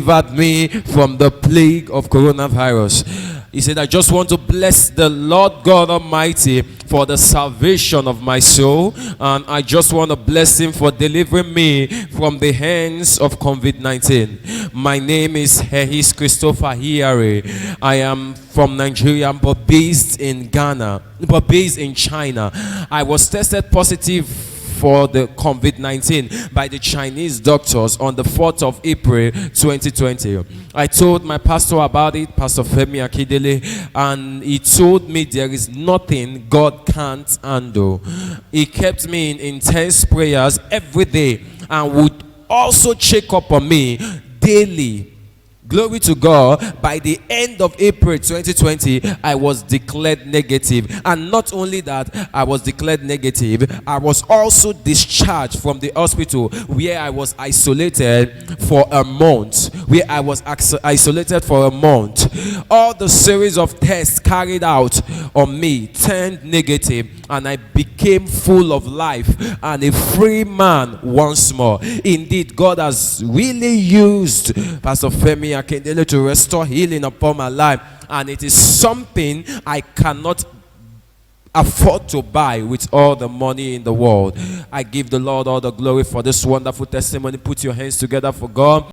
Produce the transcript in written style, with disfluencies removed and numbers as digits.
delivered me from the plague of coronavirus. He said, I just want to bless the Lord God Almighty for the salvation of my soul. And I just want to bless him for delivering me from the hands of COVID-19. My name is Hehis Christopher Hiare. I am from Nigeria, but based in Ghana, but based in China. I was tested positive for the COVID-19 by the Chinese doctors on the 4th of April 2020. I told my pastor about it, Pastor Femi Akindele, and he told me there is nothing God can't handle. He kept me in intense prayers every day and would also check up on me daily. Glory to God. By the end of April 2020, I was declared negative. And not only that, I was declared negative, I was also discharged from the hospital where I was isolated for a month. Isolated for a month. All the series of tests carried out on me turned negative, and I became full of life and a free man once more. Indeed, God has really used Pastor Femi Akindele to restore healing upon my life, and it is something I cannot afford to buy with all the money in the world. I give the Lord all the glory for this wonderful testimony. Put your hands together for God.